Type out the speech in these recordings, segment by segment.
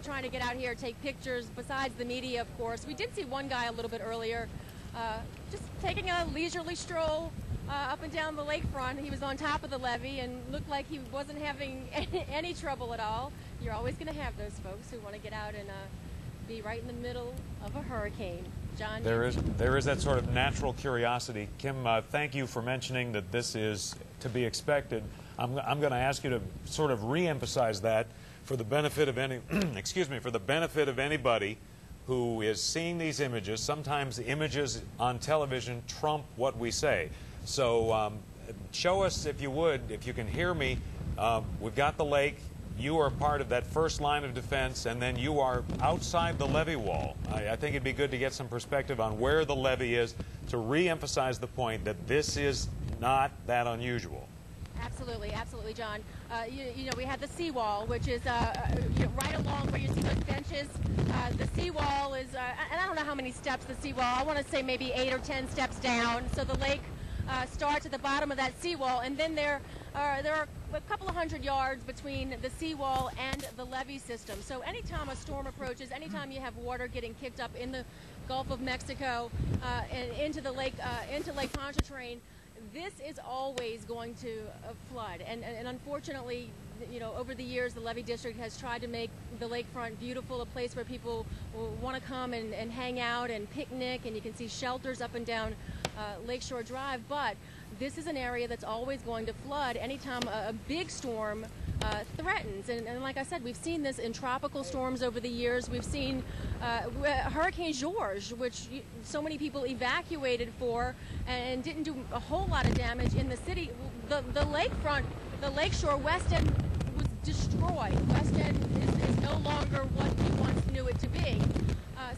trying to get out here, take pictures, besides the media, of course. We did see one guy a little bit earlier just taking a leisurely stroll up and down the lakefront. He was on top of the levee and looked like he wasn't having any trouble at all. You're always going to have those folks who want to get out and be right in the middle of a hurricane. John? There is that sort of natural curiosity. Kim, thank you for mentioning that this is to be expected. I'm going to ask you to sort of re-emphasize that for the benefit of any, excuse me, for the benefit of anybody who is seeing these images. Sometimes the images on television trump what we say. So show us, if you would, if you can hear me. We've got the lake. You are part of that first line of defense, and then you are outside the levee wall. I think it'd be good to get some perspective on where the levee is to re-emphasize the point that this is not that unusual. Absolutely, absolutely, John. You know, we have the seawall, which is right along where you see those benches. The seawall is, and I don't know how many steps the seawall, I want to say maybe 8 or 10 steps down. So the lake starts at the bottom of that seawall, and then there are a couple of hundred yards between the seawall and the levee system. So anytime a storm approaches, anytime you have water getting kicked up in the Gulf of Mexico and into Lake Pontchartrain, this is always going to flood. And unfortunately, you know, over the years, the levee district has tried to make the lakefront beautiful, a place where people want to come and hang out and picnic, and you can see shelters up and down Lakeshore Drive. But this is an area that's always going to flood anytime a big storm threatens. And like I said, we've seen this in tropical storms over the years. We've seen Hurricane George, which so many people evacuated for and didn't do a whole lot of damage in the city. The lakefront, the Lakeshore West End was destroyed. West End is no longer what we once knew it to be.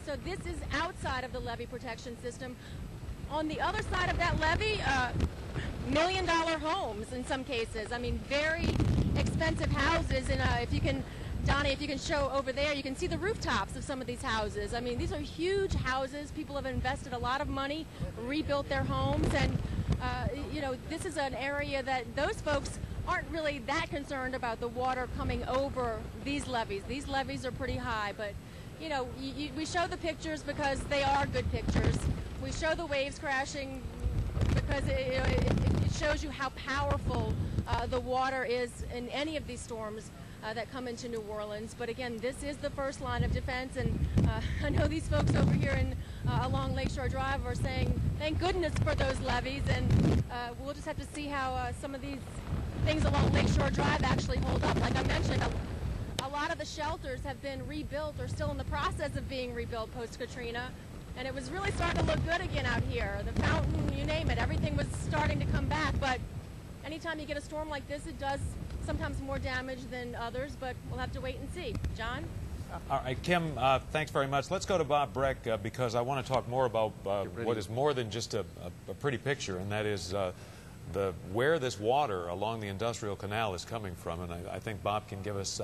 So this is outside of the levee protection system. On the other side of that levee, million-dollar homes in some cases. I mean, very expensive houses. And if you can, Donnie, if you can show over there, you can see the rooftops of some of these houses. I mean, these are huge houses. People have invested a lot of money, rebuilt their homes, and you know, this is an area that those folks aren't really that concerned about the water coming over these levees. These levees are pretty high, but you know, we show the pictures because they are good pictures. We show the waves crashing because it shows you how powerful the water is in any of these storms that come into New Orleans. But again, this is the first line of defense, and I know these folks over here along Lakeshore Drive are saying, thank goodness for those levees, and we'll just have to see how some of these things along Lakeshore Drive actually hold up. Like I mentioned, a lot of the shelters have been rebuilt or still in the process of being rebuilt post-Katrina. And it was really starting to look good again out here. The fountain, you name it, everything was starting to come back. But anytime you get a storm like this, it does sometimes more damage than others, but we'll have to wait and see. John? All right, Kim, thanks very much. Let's go to Bob Breck because I want to talk more about what is more than just a pretty picture, and that is where this water along the Industrial Canal is coming from. And I think Bob can give us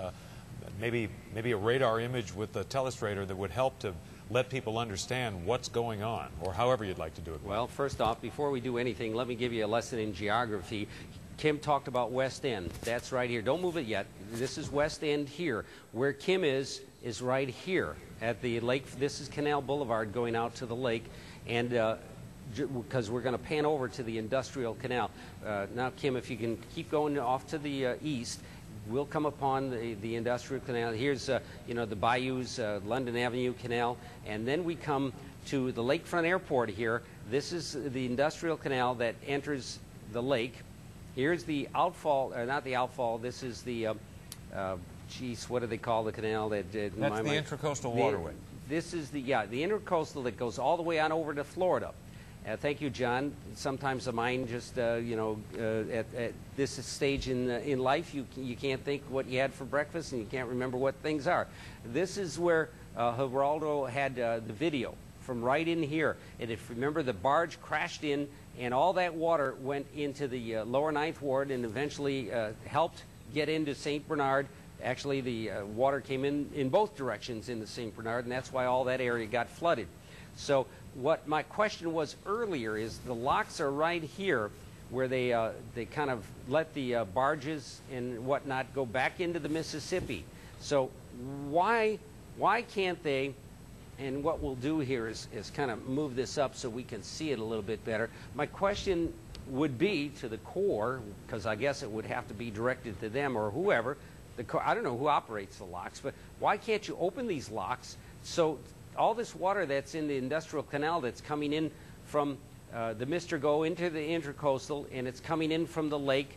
maybe a radar image with the telestrator that would help to let people understand what's going on, or however you'd like to do it. Well, first off, before we do anything, let me give you a lesson in geography. Kim talked about West End. That's right here. Don't move it yet. This is West End here. Where Kim is right here at the lake. This is Canal Boulevard going out to the lake, and because we're going to pan over to the Industrial Canal. Now, Kim, if you can keep going off to the east, we'll come upon the Industrial Canal. Here's, you know, the Bayous, London Avenue Canal, and then we come to the Lakefront Airport here. This is the Industrial Canal that enters the lake. Here's the outfall, not the outfall, this is the, geez, what do they call the canal? That's the Intracoastal Waterway. This is the Intercoastal that goes all the way on over to Florida. Thank you, John. Sometimes the mind just, you know, at this stage in life, you can't think what you had for breakfast and you can't remember what things are. This is where Geraldo had the video from right in here. And if you remember, the barge crashed in and all that water went into the lower Ninth Ward and eventually helped get into St. Bernard. Actually, the water came in both directions into St. Bernard, and that's why all that area got flooded. So what my question was earlier is the locks are right here where they kind of let the barges and whatnot go back into the Mississippi. So why can't they, and what we'll do here is kind of move this up so we can see it a little bit better. My question would be to the Corps, because I guess it would have to be directed to them or whoever. I don't know who operates the locks, but why can't you open these locks so all this water that's in the industrial canal that's coming in from the Mr. Go into the intercoastal, and it's coming in from the lake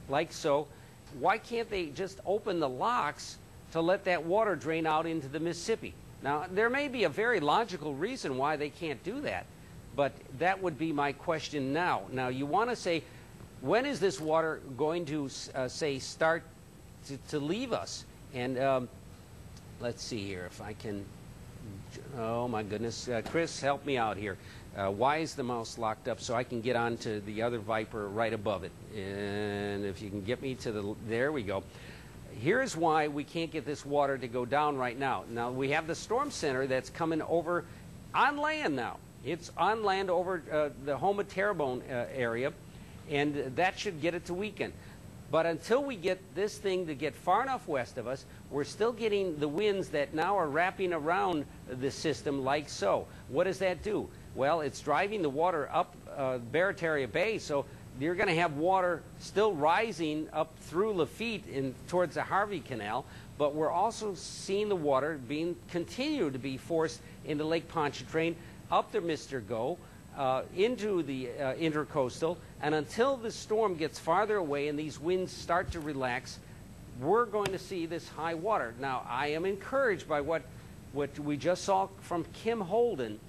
like so, why can't they just open the locks to let that water drain out into the Mississippi? Now, there may be a very logical reason why they can't do that, but that would be my question now. Now, you want to say, when is this water going to, say, start to leave us? And let's see here if I can, oh my goodness, Chris, help me out here. Why is the mouse locked up so I can get onto the other Viper right above it? And if you can get me to the, there we go. Here's why we can't get this water to go down right now. Now, we have the storm center that's coming over on land now. It's on land over the Homa Terrebonne area, and that should get it to weaken. But until we get this thing to get far enough west of us, we're still getting the winds that now are wrapping around the system like so. What does that do? Well, it's driving the water up Barataria Bay, so you're going to have water still rising up through Lafitte and towards the Harvey Canal, but we're also seeing the water being continue to be forced into Lake Pontchartrain, up the Mr. Go, into the intercoastal, and until the storm gets farther away and these winds start to relax, we're going to see this high water. Now, I am encouraged by what we just saw from Kim Holden,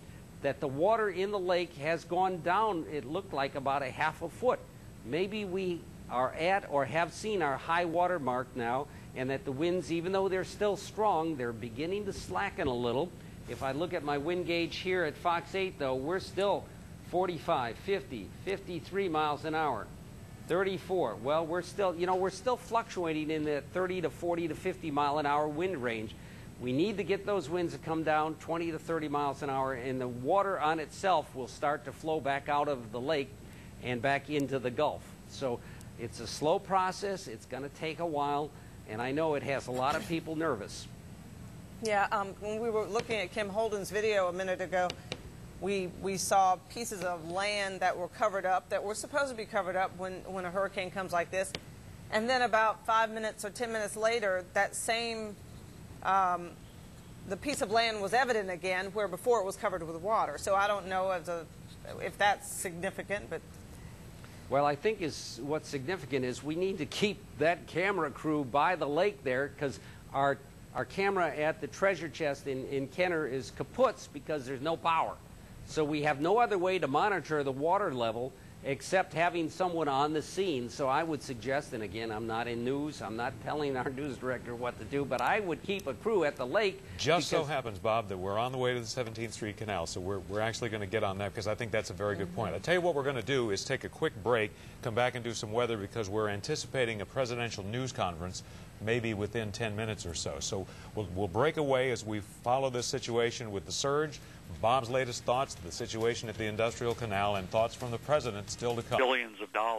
that the water in the lake has gone down, it looked like about a half a foot. Maybe we are at or have seen our high water mark now, and that the winds, even though they're still strong, they're beginning to slacken a little. If I look at my wind gauge here at Fox 8, though, we're still 45, 50, 53 miles an hour, 34. Well, we're still, you know, we're still fluctuating in the 30 to 40 to 50 mile an hour wind range. We need to get those winds to come down 20 to 30 miles an hour, and the water on itself will start to flow back out of the lake and back into the Gulf. So it's a slow process. It's going to take a while, and I know it has a lot of people nervous. Yeah, when we were looking at Kim Holden's video a minute ago, we saw pieces of land that were covered up, that were supposed to be covered up when a hurricane comes like this. And then about 5 minutes or 10 minutes later, that same the piece of land was evident again, where before it was covered with water. So I don't know if that's significant, but... Well, I think what's significant is we need to keep that camera crew by the lake there, because our camera at the treasure chest in Kenner is kaput because there's no power. So we have no other way to monitor the water level except having someone on the scene. So I would suggest, and again, I'm not in news, I'm not telling our news director what to do, but I would keep a crew at the lake. Just so happens, Bob, that we're on the way to the 17th Street Canal, so we're actually going to get on that, because I think that's a very good point. I'll tell you what we're going to do is take a quick break, come back and do some weather, because we're anticipating a presidential news conference maybe within 10 minutes or so. So we'll break away as we follow this situation with the surge, Bob's latest thoughts, the situation at the Industrial Canal, and thoughts from the president still to come. Billions of dollars.